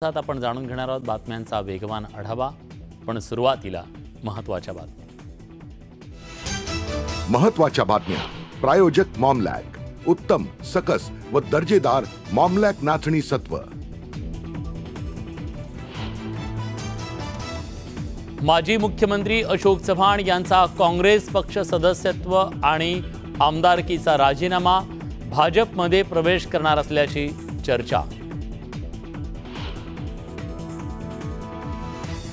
आता आपण जाणून घेणार आहोत बातम्यांचा वेगवान आढावा, पण सुरुवातीला महत्त्वाच्या बातम्या। प्रायोजक मॉमलॅक, उत्तम सकस व दर्जेदार मॉमलॅक नाचणी सत्व। माजी मुख्यमंत्री अशोक चव्हाण यांचा काँग्रेस पक्ष सदस्यत्व आणि आमदारकीचा राजीनामा, भाजपमध्ये प्रवेश करणार असल्याची चर्चा।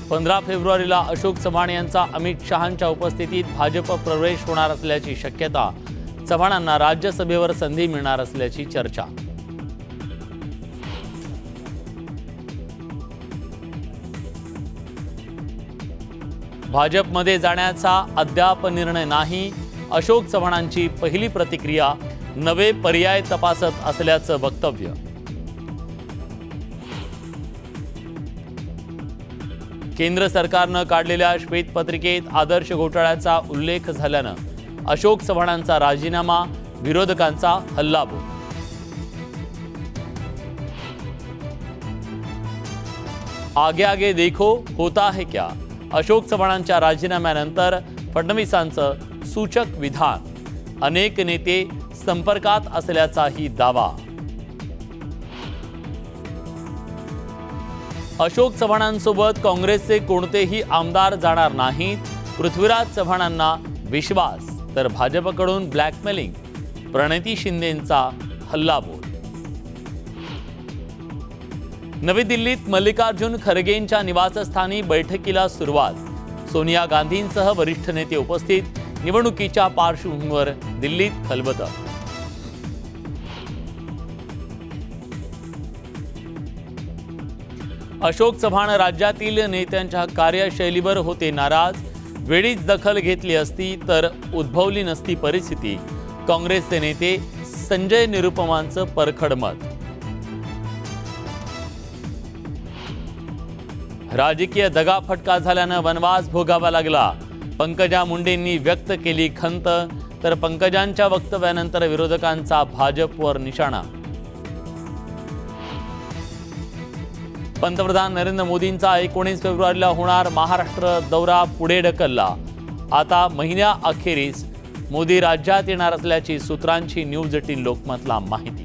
15 फेब्रुवारीला अशोक चव्हाण यांचा अमित शहांच्या उपस्थितीत भाजप प्रवेश होणार असल्याची शक्यता। चव्हाणांना राज्यसभेवर संधी मिळणार असल्याची चर्चा। भाजपमध्ये जाण्याचा अद्याप निर्णय नाही, अशोक चव्हाणांची पहिली प्रतिक्रिया। नवे पर्याय तपासत असल्याचं वक्तव्य। केंद्र सरकारनं काढलेल्या श्वेतपत्रिकेत आदर्श घोटाळ्याचा उल्लेख झाल्यानं अशोक चव्हाणांचा राजीनामा, विरोधकांचा हल्लाबोल। आगे आगे देखो होता है क्या, अशोक चव्हाणांच्या राजीनाम्यानंतर फडणवीसांचं सूचक विधान। अनेक नेते संपर्कात असल्याचाही दावा। अशोक चव्हाणांसोबत काँग्रेसचे कोणतेही आमदार जाणार नाहीत, पृथ्वीराज चव्हाणांना विश्वास, तर भाजपकडून ब्लॅकमेलिंग। प्रणिती शिंदेंचा हल्लाबोल। नवी दिल्लीत मल्लिकार्जुन खरगेंच्या निवासस्थानी बैठकीला सुरुवात। सोनिया गांधींसह वरिष्ठ नेते उपस्थित। निवडणुकीच्या पार्श्वभूमीवर दिल्लीत खलबतं। अशोक चव्हाण राज्यातील नेत्यांच्या कार्यशैलीवर होते नाराज। वेळीच दखल घेतली असती तर उद्भवली नसती परिस्थिती। काँग्रेसचे नेते संजय निरुपमांचं परखड मत। राजकीय दगाफटका झाल्यानं वनवास भोगावा लागला। पंकजा मुंडेंनी व्यक्त केली खंत, तर पंकजांच्या वक्तव्यानंतर विरोधकांचा भाजपवर निशाणा। पंतप्रधान नरेंद्र मोदींचा 19 फेब्रुवारीला होणार महाराष्ट्र दौरा पुढे ढकलला। आता महिन्याअखेरीस मोदी राज्यात येणार असल्याची सूत्रांची न्यूज 18 लोकमतला माहिती।